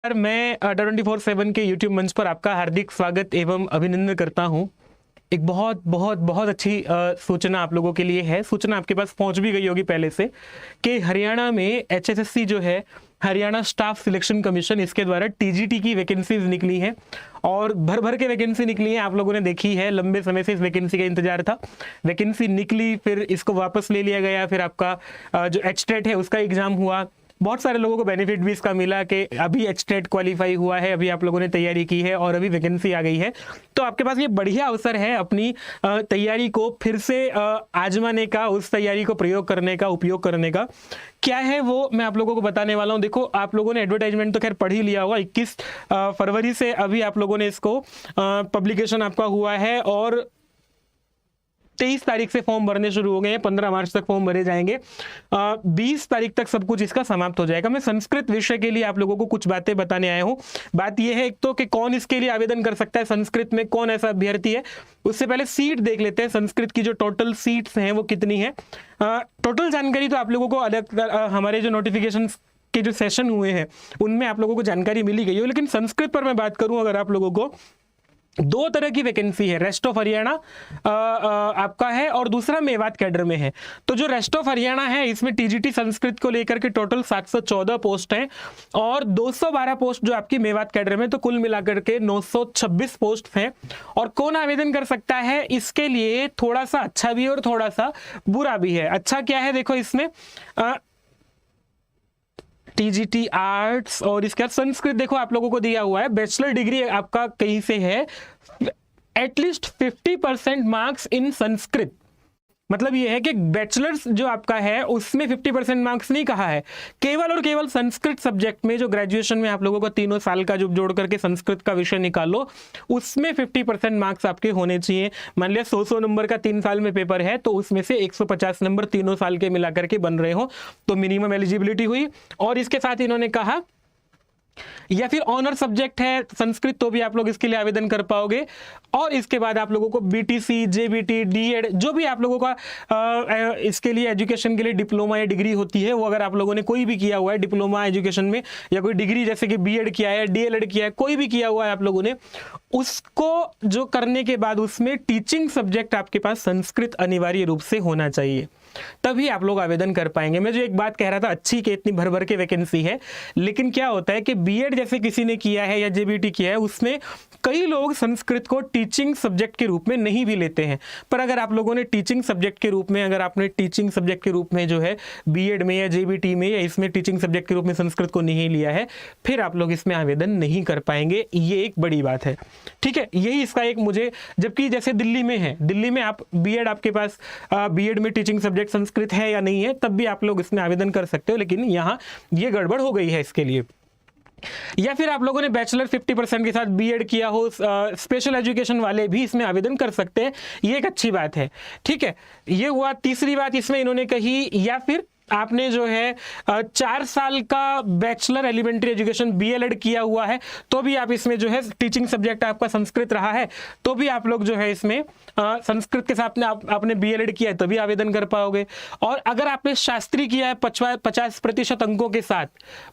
मैं अड्डा 24/7 के YouTube मंच पर आपका हार्दिक स्वागत एवं अभिनंदन करता हूं। एक बहुत बहुत बहुत अच्छी सूचना आप लोगों के लिए है। सूचना आपके पास पहुंच भी गई होगी पहले से कि हरियाणा में HSSC जो है, हरियाणा स्टाफ सिलेक्शन कमीशन, इसके द्वारा TGT की वैकेंसीज निकली हैं और भर भर के वैकेंसी निकली है। आप लोगों ने देखी है, लंबे समय से इस वैकेंसी का इंतजार था। वैकेंसी निकली, फिर इसको वापस ले लिया गया, फिर आपका जो HTET है उसका एग्जाम हुआ। बहुत सारे लोगों को बेनिफिट भी इसका मिला कि अभी HTET क्वालिफाई हुआ है, अभी आप लोगों ने तैयारी की है और अभी वैकेंसी आ गई है। तो आपके पास ये बढ़िया अवसर है अपनी तैयारी को फिर से आजमाने का, उस तैयारी को प्रयोग करने का, उपयोग करने का। क्या है वो मैं आप लोगों को बताने वाला हूँ। देखो, आप लोगों ने एडवर्टाइजमेंट तो खैर पढ़ ही लिया होगा। 21 फरवरी से अभी आप लोगों ने इसको पब्लिकेशन आपका हुआ है और 23 तारीख से फॉर्म भरने शुरू हो गए हैं। 15 मार्च तक फॉर्म भरे जाएंगे। 20 तारीख तक सब कुछ इसका समाप्त हो जाएगा। मैं संस्कृत विषय के लिए आप लोगों को कुछ बातें बताने आया हूं। बात यह है एक तो कि कौन इसके लिए आवेदन कर सकता है, संस्कृत में कौन ऐसा अभ्यर्थी है। उससे पहले सीट देख लेते हैं, संस्कृत की जो टोटल सीट्स हैं वो कितनी है। टोटल जानकारी तो आप लोगों को अलग हमारे जो नोटिफिकेशन के जो सेशन हुए हैं उनमें आप लोगों को जानकारी मिली गई हो, लेकिन संस्कृत पर मैं बात करूं अगर आप लोगों को, दो तरह की वैकेंसी है। रेस्ट ऑफ हरियाणा आपका है और दूसरा मेवात कैडर में है। तो जो रेस्ट ऑफ हरियाणा है इसमें TGT संस्कृत को लेकर के टोटल 714 पोस्ट हैं और 212 पोस्ट जो आपकी मेवात कैडर में, तो कुल मिलाकर के 926 पोस्ट हैं। और कौन आवेदन कर सकता है, इसके लिए थोड़ा सा अच्छा भी है और थोड़ा सा बुरा भी है। अच्छा क्या है, देखो इसमें TGT आर्ट्स और इसके बाद संस्कृत देखो आप लोगों को दिया हुआ है। बैचलर डिग्री आपका कहीं से है, एटलीस्ट 50% मार्क्स इन संस्कृत। मतलब ये है कि बैचलर्स जो आपका है उसमें 50% मार्क्स नहीं कहा है, केवल और केवल संस्कृत सब्जेक्ट में जो ग्रेजुएशन में आप लोगों को 3 साल का जो जोड़ करके संस्कृत का विषय निकालो उसमें 50% मार्क्स आपके होने चाहिए। मान लिया 100 नंबर का 3 साल में पेपर है तो उसमें से 150 नंबर 3 साल के मिला करके बन रहे हो, तो मिनिमम एलिजिबिलिटी हुई। और इसके साथ इन्होंने कहा या फिर ऑनर सब्जेक्ट है संस्कृत तो भी आप लोग इसके लिए आवेदन कर पाओगे। और इसके बाद आप लोगों को BTC, JBT, DED जो भी आप लोगों का इसके लिए एजुकेशन के लिए डिप्लोमा या डिग्री होती है, वो अगर आप लोगों ने कोई भी किया हुआ है डिप्लोमा एजुकेशन में या कोई डिग्री जैसे कि BEd किया है, DLED किया है, कोई भी किया हुआ है आप लोगों ने, उसको जो करने के बाद उसमें टीचिंग सब्जेक्ट आपके पास संस्कृत अनिवार्य रूप से होना चाहिए, तभी आप लोग आवेदन कर पाएंगे। मैं जो एक बात कह रहा था अच्छी कि इतनी भर भर के वैकेंसी है, लेकिन क्या होता है कि BEd जैसे किसी ने किया है या JBT किया है उसमें कई लोग संस्कृत को टीचिंग सब्जेक्ट के रूप में नहीं भी लेते हैं। पर अगर आप लोगों ने टीचिंग सब्जेक्ट के रूप में, अगर आपने टीचिंग सब्जेक्ट के रूप में जो है BEd में या JBT में या इसमें टीचिंग सब्जेक्ट के रूप में संस्कृत को नहीं लिया है, फिर आप लोग इसमें आवेदन नहीं कर पाएंगे। ये एक बड़ी बात है, ठीक है। यही इसका एक मुझे, जबकि जैसे दिल्ली में है, दिल्ली में आप BEd आपके पास BEd में टीचिंग सब्जेक्ट संस्कृत है या नहीं है, तब भी आप लोग इसमें आवेदन कर सकते हो, लेकिन यहाँ ये गड़बड़ हो गई है इसके लिए। या फिर आप लोगों ने बैचलर 50% के साथ BEd किया हो, स्पेशल एजुकेशन वाले भी इसमें आवेदन कर सकते हैं, ये एक अच्छी बात है, ठीक है। ये हुआ। तीसरी बात इसमें इन्होंने कही, या फिर आपने जो है 4 साल का बैचलर एलिमेंट्री एजुकेशन BLEd किया हुआ है तो भी आप इसमें जो है टीचिंग सब्जेक्ट आपका संस्कृत रहा है तो भी आप लोग जो है इसमें संस्कृत के साथ में आपने BLEd किया है तभी आवेदन कर पाओगे। और अगर आपने शास्त्री किया है 50% अंकों के साथ,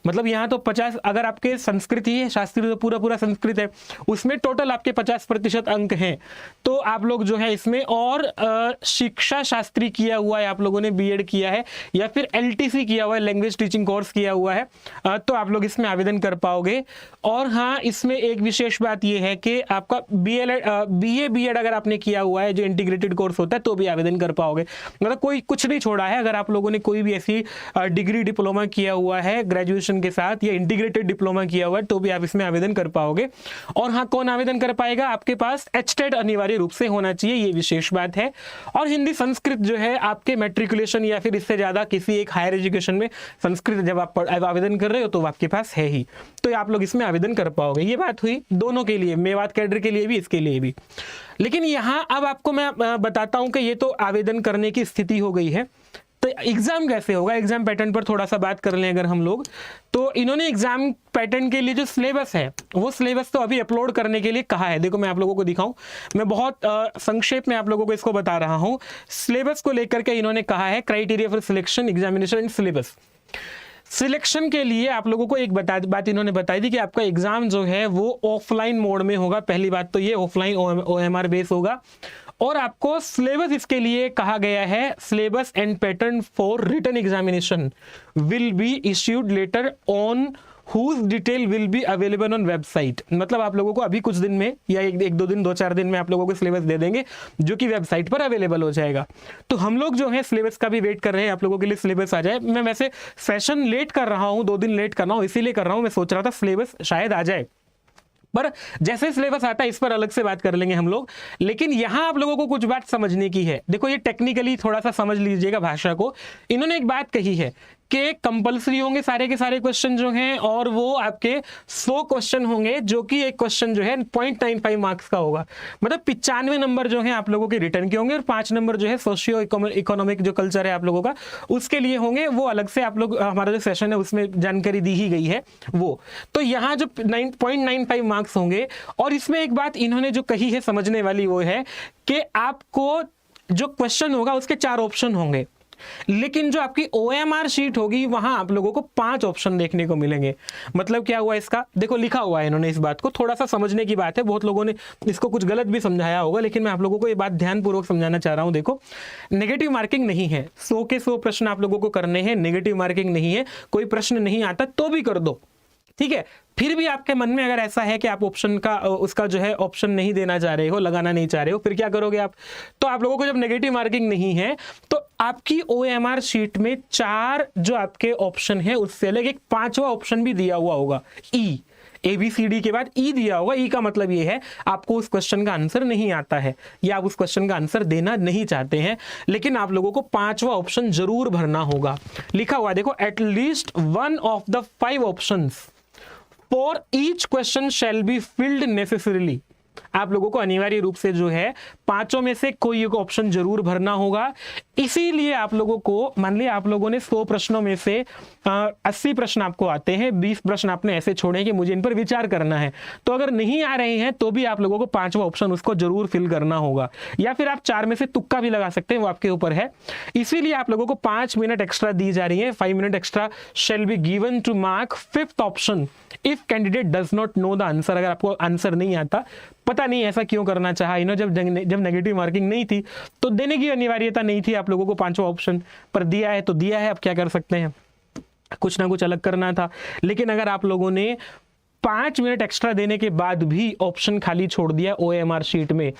मतलब यहाँ तो 50, अगर आपके संस्कृत ही है, शास्त्री तो पूरा संस्कृत है, उसमें टोटल आपके 50% अंक हैं, तो आप लोग जो है इसमें, और शिक्षा शास्त्री किया हुआ है आप लोगों ने, BEd किया है या फिर LTC किया हुआ है, लैंग्वेज टीचिंग कोर्स किया हुआ है, तो आप लोग इसमें आवेदन कर पाओगे। और हाँ, इसमें एक विशेष बात यह है कि आपका BA अगर आपने किया हुआ है जो इंटीग्रेटेड कोर्स होता है तो भी आवेदन कर पाओगे। मतलब कोई कुछ नहीं छोड़ा है। अगर आप लोगों ने कोई भी ऐसी डिग्री डिप्लोमा किया हुआ है ग्रेजुएशन के साथ या इंटीग्रेटेड डिप्लोमा किया हुआ है तो भी आप इसमें आवेदन कर पाओगे। और हाँ, कौन आवेदन कर पाएगा, आपके पास HTET अनिवार्य रूप से होना चाहिए, ये विशेष बात है। और हिंदी संस्कृत जो है आपके मैट्रिकुलेशन या फिर इससे ज्यादा किसी एक हायर एजुकेशन में संस्कृत जब आप आवेदन कर रहे हो तो आपके पास है ही, तो आप लोग इसमें आवेदन कर पाओगे। ये बात हुई दोनों के लिए, मेवात कैडर के लिए भी, इसके लिए भी। लेकिन यहाँ अब आपको मैं बताता हूं कि ये तो आवेदन करने की स्थिति हो गई है, तो एग्जाम कैसे होगा। एग्जाम पैटर्न पर थोड़ा सा बात कर लें अगर हम लोग, तो इन्होंने एग्जाम पैटर्न के लिए जो सिलेबस है वो सिलेबस तो अभी अपलोड करने के लिए कहा है। देखो मैं आप लोगों को दिखाऊं, मैं बहुत संक्षेप में आप लोगों को इसको बता रहा हूं। सिलेबस को लेकर के इन्होंने कहा है criteria for selection, examination and syllabus. Selection के लिए आप लोगों को एक बात इन्होंने बताई थी कि आपका एग्जाम जो है वो ऑफलाइन मोड में होगा। पहली बात तो ये ऑफलाइन OMR बेस होगा, और आपको सिलेबस इसके लिए कहा गया है, syllabus and pattern for written examination will be issued letter on whose detail will be available on website. मतलब आप लोगों को अभी कुछ दिन में या एक दो दिन 2-4 दिन में आप लोगों को सिलेबस दे देंगे जो कि वेबसाइट पर अवेलेबल हो जाएगा। तो हम लोग जो है सिलेबस का भी वेट कर रहे हैं, आप लोगों के लिए सिलेबस आ जाए। मैं वैसे सेशन लेट कर रहा हूँ, 2 दिन लेट कर रहा हूँ, इसीलिए कर रहा हूँ, मैं सोच रहा था सिलेबस शायद आ जाए, पर जैसे सिलेबस आता है इस पर अलग से बात कर लेंगे हम लोग। लेकिन यहां आप लोगों को कुछ बात समझने की है। देखो ये टेक्निकली थोड़ा सा समझ लीजिएगा भाषा को। इन्होंने एक बात कही है कि कंपलसरी होंगे सारे के सारे क्वेश्चन जो हैं, और वो आपके 100 क्वेश्चन होंगे, जो कि एक क्वेश्चन जो है 0.95 मार्क्स का होगा। मतलब 95 नंबर जो है आप लोगों के रिटर्न के होंगे, और 5 नंबर जो है सोशियो इकोनॉमिक जो कल्चर है आप लोगों का उसके लिए होंगे। वो अलग से आप लोग, हमारा जो सेशन है उसमें जानकारी दी ही गई है वो। तो यहाँ जो 0.95 मार्क्स होंगे, और इसमें एक बात इन्होंने जो कही है समझने वाली, वो है कि आपको जो क्वेश्चन होगा उसके 4 ऑप्शन होंगे, लेकिन जो आपकी OMR शीट होगी वहां आप लोगों को 5 ऑप्शन देखने को मिलेंगे। मतलब क्या हुआ इसका, देखो लिखा हुआ है इन्होंने, इस बात को थोड़ा सा समझने की बात है। बहुत लोगों ने इसको कुछ गलत भी समझाया होगा, लेकिन मैं आप लोगों को ये बात ध्यानपूर्वक समझाना चाह रहा हूं। देखो नेगेटिव मार्किंग नहीं है, 100 के 100 प्रश्न आप लोगों को करने हैं, नेगेटिव मार्किंग नहीं है। कोई प्रश्न नहीं आता तो भी कर दो, ठीक है। फिर भी आपके मन में अगर ऐसा है कि आप ऑप्शन का उसका जो है ऑप्शन नहीं देना चाह रहे हो, लगाना नहीं चाह रहे हो, फिर क्या करोगे आप? तो आप लोगों को जब नेगेटिव मार्किंग नहीं है तो आपकी OMR शीट में 4 जो आपके ऑप्शन है उससे अलग एक 5वां ऑप्शन भी दिया हुआ होगा, ई। ABCD के बाद ई दिया होगा। ई का मतलब ये है आपको उस क्वेश्चन का आंसर नहीं आता है, या आप उस क्वेश्चन का आंसर देना नहीं चाहते हैं, लेकिन आप लोगों को 5वां ऑप्शन जरूर भरना होगा। लिखा हुआ देखो, at least 1 of the 5 options for each question shall be filled necessarily. आप लोगों को अनिवार्य रूप से जो है 5 में से कोई एक ऑप्शन जरूर भरना होगा। इसीलिए आप लोगों को, मान लिया आप लोगों ने 100 प्रश्नों में से 80 प्रश्न आपको आते हैं, 20 प्रश्न आपने ऐसे छोड़े कि मुझे इन पर विचार करना है, तो अगर नहीं आ रहे हैं तो भी आप लोगों को 5वां ऑप्शन उसको जरूर फिल करना होगा, या फिर आप 4 में से तुक्का भी लगा सकते हैं, वो आपके ऊपर है। इसीलिए आप लोगों को 5 मिनट एक्स्ट्रा दी जा रही है। 5 minute extra shall be given to mark 5th option if candidate does not know the answer. अगर आपको आंसर नहीं आता, पता नहीं ऐसा क्यों करना चाहा इन्होंने, जब नेगेटिव मार्किंग नहीं थी तो देने की अनिवार्यता नहीं थी आप लोगों को 5वां ऑप्शन, पर दिया है तो दिया है, अब क्या कर सकते हैं, कुछ ना कुछ अलग करना था। लेकिन अगर आप लोगों ने 5 मिनट एक्स्ट्रा देने के बाद भी ऑप्शन खाली छोड़ दिया OMR शीट में,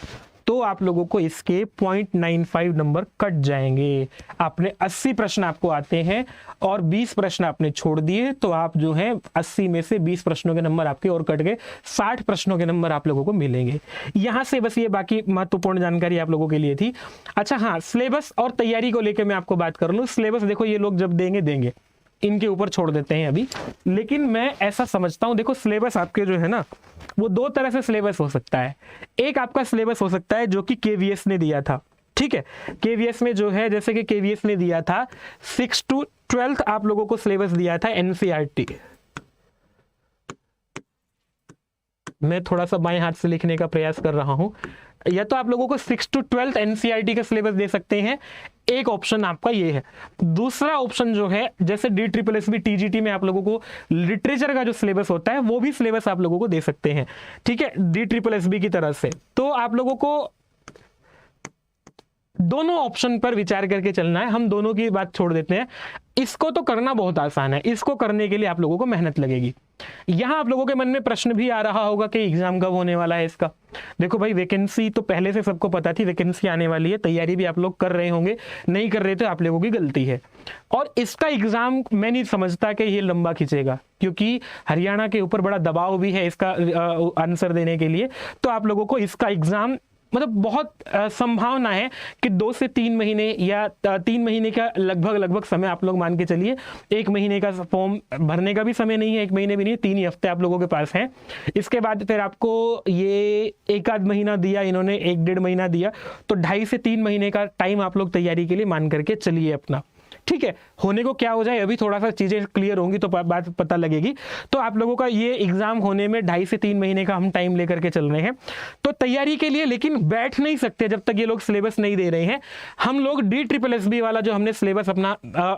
तो आप लोगों को इसके 0.95 नंबर कट जाएंगे। आपने 80 प्रश्न आपको आते हैं और 20 प्रश्न आपने छोड़ दिए, तो आप जो है 80 में से 20 प्रश्नों के नंबर आपके और कट गए, 60 प्रश्नों के नंबर आप लोगों को मिलेंगे। यहां से बस ये बाकी महत्वपूर्ण जानकारी आप लोगों के लिए थी। अच्छा हाँ, सिलेबस और तैयारी को लेकर मैं आपको बात कर लूँ। सिलेबस देखो ये लोग जब देंगे इनके ऊपर छोड़ देते हैं अभी, लेकिन मैं ऐसा समझता हूं, देखो सिलेबस आपके जो है ना, वो 2 तरह से सिलेबस हो सकता है। एक आपका सिलेबस हो सकता है जो कि KVS ने दिया था, ठीक है। KVS में जो है, जैसे कि KVS ने दिया था 6 to 12th आप लोगों को सिलेबस दिया था NCERT। मैं थोड़ा सा बाएं हाथ से लिखने का प्रयास कर रहा हूं। या तो आप लोगों को 6 to 12th NCERT का सिलेबस दे सकते हैं, एक ऑप्शन आपका ये है। दूसरा ऑप्शन जो है, जैसे DSSB TGT में आप लोगों को लिटरेचर का जो सिलेबस होता है वो भी सिलेबस आप लोगों को दे सकते हैं, ठीक है, DSSB की तरफ से। तो आप लोगों को दोनों ऑप्शन पर विचार करके चलना है। हम दोनों की बात छोड़ देते हैं। इसको तो करना बहुत आसान है, इसको करने के लिए आप लोगों को मेहनत लगेगी। यहां आप लोगों के मन में प्रश्न भी आ रहा होगा कि एग्जाम कब होने वाला है इसका। देखो भाई, वैकेंसी तो पहले से सबको पता थी, वैकेंसी आने वाली है, तैयारी भी आप लोग कर रहे होंगे, नहीं कर रहे तो आप लोगों की गलती है। और इसका एग्जाम मैं नहीं समझता कि ये लंबा खींचेगा, क्योंकि हरियाणा के ऊपर बड़ा दबाव भी है इसका आंसर देने के लिए। तो आप लोगों को इसका एग्जाम मतलब बहुत संभावना है कि 2 से 3 महीने या 3 महीने का लगभग समय आप लोग मान के चलिए। 1 महीने का फॉर्म भरने का भी समय नहीं है, 1 महीने भी नहीं है, 3 ही हफ्ते आप लोगों के पास हैं। इसके बाद फिर आपको ये 1 आध महीना दिया इन्होंने, 1 डेढ़ महीना दिया, तो 2.5 से 3 महीने का टाइम आप लोग तैयारी के लिए मान करके चलिए अपना, ठीक है, होने को क्या हो जाए अभी थोड़ा सा चीजें क्लियर होंगी तो बात पता लगेगी। तो आप लोगों का ये एग्जाम होने में 2.5 से 3 महीने का हम टाइम लेकर के चल रहे हैं, तो तैयारी के लिए लेकिन बैठ नहीं सकते जब तक ये लोग सिलेबस नहीं दे रहे हैं। हम लोग DSSB वाला जो हमने सिलेबस अपना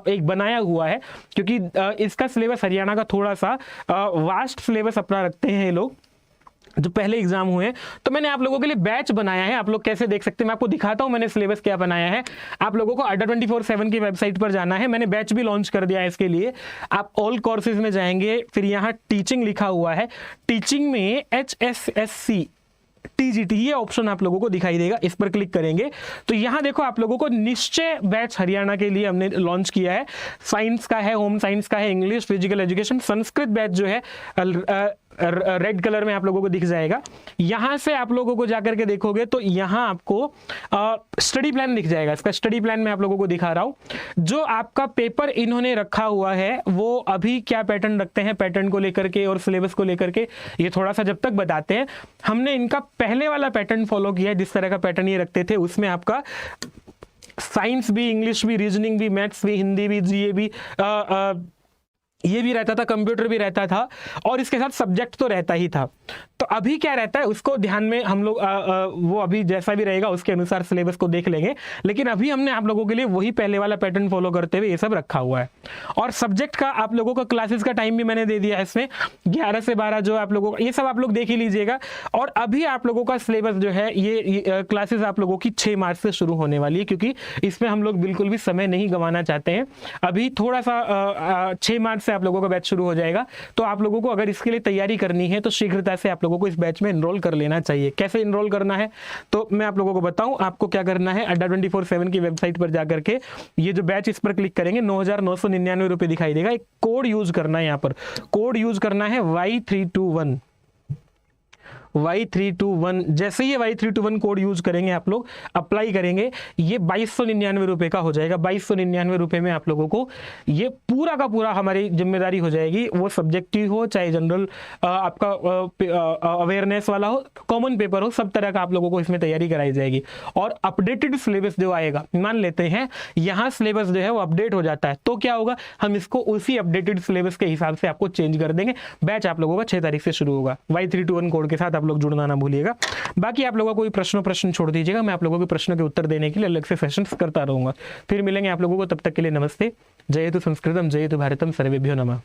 एक बनाया हुआ है, क्योंकि इसका सिलेबस हरियाणा का थोड़ा सा वास्ट सिलेबस अपना रखते हैं ये लोग जो पहले एग्जाम हुए, तो मैंने आप लोगों के लिए बैच बनाया है। आप लोग कैसे देख सकते हैं, मैं आपको दिखाता हूं मैंने सिलेबस क्या बनाया है। आप लोगों को अड्डा 24/7 की वेबसाइट पर जाना है, मैंने बैच भी लॉन्च कर दिया है इसके लिए। आप ऑल कोर्सेज में जाएंगे, फिर यहाँ टीचिंग लिखा हुआ है, टीचिंग में HSSC TGT ये ऑप्शन आप लोगों को दिखाई देगा, इस पर क्लिक करेंगे तो यहाँ देखो आप लोगों को निश्चय बैच हरियाणा के लिए हमने लॉन्च किया है। साइंस का है, होम साइंस का है, English, physical education, Sanskrit batch जो है रेड कलर में आप लोगों को दिख जाएगा। यहां से आप लोगों को जाकर के देखोगे तो यहां आपको स्टडी प्लान दिख जाएगा। इसका स्टडी प्लान मैं आप लोगों को दिखा रहा हूं। जो आपका पेपर इन्होंने रखा हुआ है वो अभी क्या पैटर्न रखते हैं, पैटर्न को लेकर के और सिलेबस को लेकर के ये थोड़ा सा जब तक बताते हैं। हमने इनका पहले वाला पैटर्न फॉलो किया है, जिस तरह का पैटर्न ये रखते थे उसमें आपका साइंस भी, इंग्लिश भी, रीजनिंग भी, मैथ्स भी, हिंदी भी, GA भी, ये भी रहता था, कंप्यूटर भी रहता था और इसके साथ सब्जेक्ट तो रहता ही था। तो अभी क्या रहता है उसको ध्यान में हम लोग वो अभी जैसा भी रहेगा उसके अनुसार सिलेबस को देख लेंगे, लेकिन अभी हमने आप लोगों के लिए वही पहले वाला पैटर्न फॉलो करते हुए ये सब रखा हुआ है। और सब्जेक्ट का आप लोगों का क्लासेस का टाइम भी मैंने दे दिया है इसमें, 11 से 12 जो आप लोगों का, ये सब आप लोग देख ही लीजिएगा। और अभी आप लोगों का सिलेबस जो है ये क्लासेस आप लोगों की 6 मार्च से शुरू होने वाली है, क्योंकि इसमें हम लोग बिल्कुल भी समय नहीं गंवाना चाहते हैं। अभी थोड़ा सा 6 मार्च से आप लोगों का बैच शुरू हो जाएगा, तो आप लोगों को अगर इसके लिए तैयारी करनी है तो शीघ्रता से आप लोगों को इस बैच में एनरोल कर लेना चाहिए। कैसे एनरोल करना है तो मैं आप लोगों को बताऊं, आपको क्या करना है, अड्डा 24/7 की वेबसाइट पर जाकर के ये जो बैच, इस पर क्लिक करेंगे, 9,999 रुपए दिखाई देगा। एक कोड यूज करना है, यहाँ पर कोड यूज करना है Y321। Y321 जैसे ही Y321 कोड यूज करेंगे आप लोग, अप्लाई करेंगे, ये 2299 रुपए का हो जाएगा। 2299 रुपए में आप लोगों को ये पूरा का पूरा हमारी जिम्मेदारी हो जाएगी, वो सब्जेक्टिव हो चाहे जनरल आपका अवेयरनेस वाला हो, कॉमन पेपर हो, सब तरह का आप लोगों को इसमें तैयारी कराई जाएगी। और अपडेटेड सिलेबस जो आएगा, मान लेते हैं यहाँ सिलेबस जो है वो अपडेट हो जाता है, तो क्या होगा, हम इसको उसी अपडेटेड सिलेबस के हिसाब से आपको चेंज कर देंगे। बैच आप लोगों का 6 तारीख से शुरू होगा। Y321 कोड के साथ आप लोग जुड़ना ना भूलिएगा। बाकी आप लोगों को कोई प्रश्न छोड़ दीजिएगा, मैं आप लोगों के प्रश्नों के उत्तर देने के लिए अलग से सेशंस करता रहूंगा। फिर मिलेंगे आप लोगों को, तब तक के लिए नमस्ते। जय हेतु संस्कृतम, जय हेतु भारतम, सर्वेभ्यो नमः।